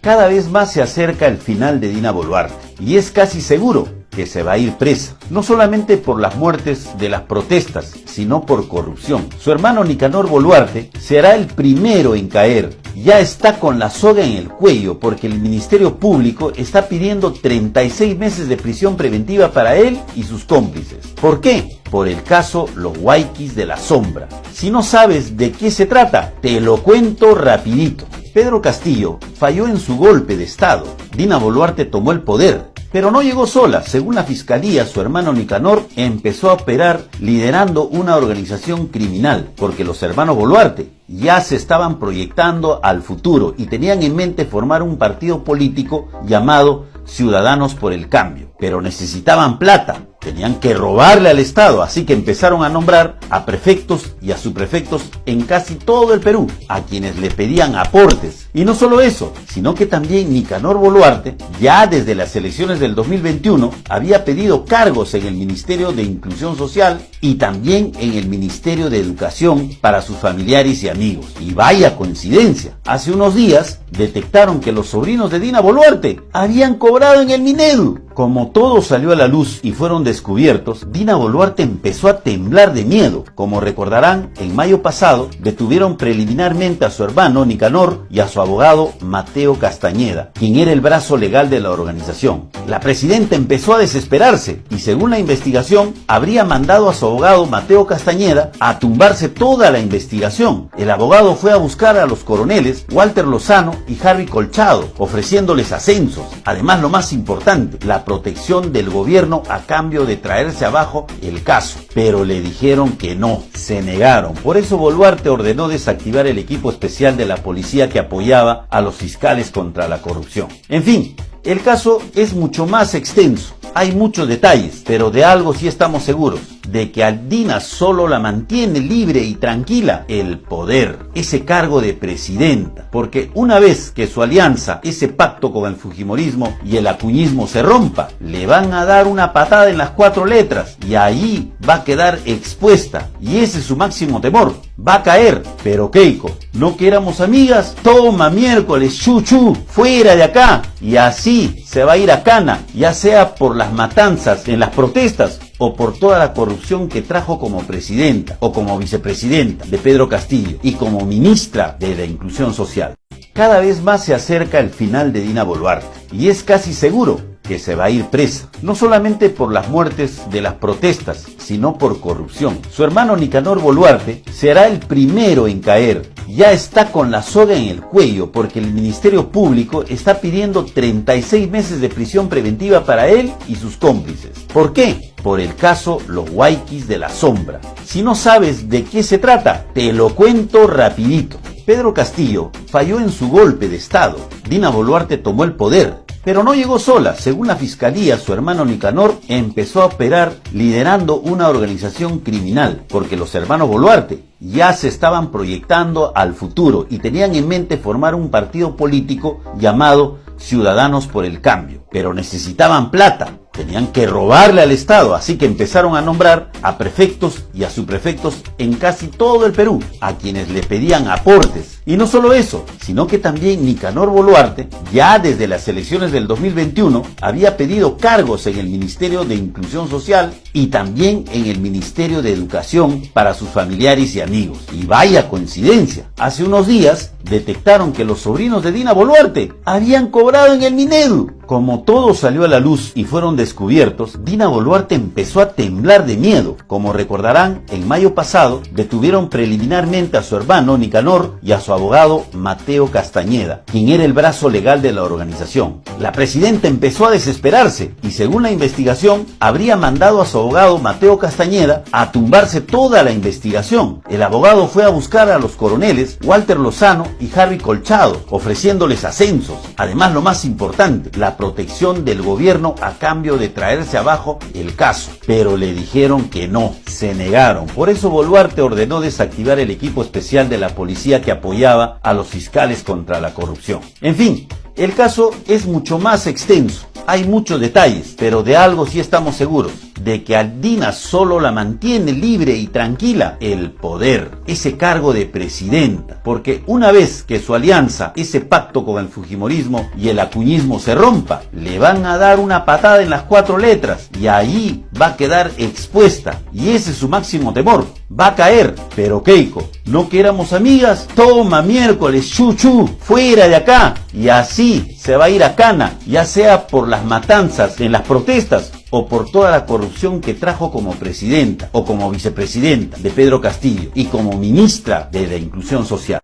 Cada vez más se acerca el final de Dina Boluarte y es casi seguro que se va a ir presa, no solamente por las muertes de las protestas, sino por corrupción. Su hermano Nicanor Boluarte será el primero en caer. Ya está con la soga en el cuello porque el Ministerio Público está pidiendo 36 meses de prisión preventiva para él y sus cómplices. ¿Por qué? Por el caso Los Huayquis de la Sombra. Si no sabes de qué se trata, te lo cuento rapidito. Pedro Castillo falló en su golpe de Estado. Dina Boluarte tomó el poder. Pero no llegó sola. Según la fiscalía, su hermano Nicanor empezó a operar liderando una organización criminal, porque los hermanos Boluarte ya se estaban proyectando al futuro y tenían en mente formar un partido político llamado Ciudadanos por el Cambio. Pero necesitaban plata, tenían que robarle al Estado, así que empezaron a nombrar a prefectos y a subprefectos en casi todo el Perú, a quienes le pedían aportes. Y no solo eso, sino que también Nicanor Boluarte, ya desde las elecciones del 2021, había pedido cargos en el Ministerio de Inclusión Social y también en el Ministerio de Educación para sus familiares y amigos. Y vaya coincidencia, hace unos días detectaron que los sobrinos de Dina Boluarte habían cobrado en el Minedu. Como todo salió a la luz y fueron descubiertos, Dina Boluarte empezó a temblar de miedo. Como recordarán, en mayo pasado detuvieron preliminarmente a su hermano Nicanor y a su abogado Mateo Castañeda, quien era el brazo legal de la organización. La presidenta empezó a desesperarse y, según la investigación, habría mandado a su abogado Mateo Castañeda a tumbarse toda la investigación. El abogado fue a buscar a los coroneles Walter Lozano y Harry Colchado, ofreciéndoles ascensos. Además, lo más importante, la protección del gobierno a cambio de traerse abajo el caso. Pero le dijeron que no, se negaron. Por eso Boluarte ordenó desactivar el equipo especial de la policía que apoyaba a los fiscales contra la corrupción. En fin, el caso es mucho más extenso. Hay muchos detalles, pero de algo sí estamos seguros, de que a Dina solo la mantiene libre y tranquila el poder, ese cargo de presidenta, porque una vez que su alianza, ese pacto con el fujimorismo y el acuñismo se rompa, le van a dar una patada en las 4 letras y ahí va a quedar expuesta, y ese es su máximo temor, va a caer. Pero Keiko, ¿no que éramos amigas? Toma miércoles, chuchu, fuera de acá, y así se va a ir a cana, ya sea por las matanzas en las protestas o por toda la corrupción que trajo como presidenta o como vicepresidenta de Pedro Castillo y como ministra de la Inclusión Social. Cada vez más se acerca el final de Dina Boluarte y es casi seguro que se va a ir presa, no solamente por las muertes de las protestas, sino por corrupción. Su hermano Nicanor Boluarte será el primero en caer. Ya está con la soga en el cuello porque el Ministerio Público está pidiendo 36 meses de prisión preventiva para él y sus cómplices. ¿Por qué? Por el caso Los Huayquis de la Sombra. Si no sabes de qué se trata, te lo cuento rapidito. Pedro Castillo falló en su golpe de Estado. Dina Boluarte tomó el poder. Pero no llegó sola. Según la fiscalía, su hermano Nicanor empezó a operar liderando una organización criminal, porque los hermanos Boluarte ya se estaban proyectando al futuro y tenían en mente formar un partido político llamado Ciudadanos por el Cambio. Pero necesitaban plata, tenían que robarle al Estado, así que empezaron a nombrar a prefectos y a subprefectos en casi todo el Perú, a quienes le pedían aportes. Y no solo eso, sino que también Nicanor Boluarte, ya desde las elecciones del 2021, había pedido cargos en el Ministerio de Inclusión Social y también en el Ministerio de Educación para sus familiares y amigos. Y vaya coincidencia, hace unos días detectaron que los sobrinos de Dina Boluarte habían cobrado en el Minedu. Como todo salió a la luz y fueron descubiertos, Dina Boluarte empezó a temblar de miedo. Como recordarán, en mayo pasado detuvieron preliminarmente a su hermano Nicanor y a su abogado Mateo Castañeda, quien era el brazo legal de la organización. La presidenta empezó a desesperarse y, según la investigación, habría mandado a su abogado Mateo Castañeda a tumbarse toda la investigación. El abogado fue a buscar a los coroneles Walter Lozano y Harry Colchado, ofreciéndoles ascensos. Además, lo más importante, la protección del gobierno a cambio de traerse abajo el caso. Pero le dijeron que no, se negaron. Por eso Boluarte ordenó desactivar el equipo especial de la policía que apoyaba a los fiscales contra la corrupción. En fin, el caso es mucho más extenso. Hay muchos detalles, pero de algo sí estamos seguros, de que a Dina solo la mantiene libre y tranquila el poder, ese cargo de presidenta, porque una vez que su alianza, ese pacto con el fujimorismo y el acuñismo se rompa, le van a dar una patada en las 4 letras y ahí va a quedar expuesta, y ese es su máximo temor, va a caer. Pero Keiko, ¿no que éramos amigas? Toma miércoles, chuchu, fuera de acá, y así se va a ir a cana, ya sea por las matanzas en las protestas o por toda la corrupción que trajo como presidenta o como vicepresidenta de Pedro Castillo y como ministra de la Inclusión Social.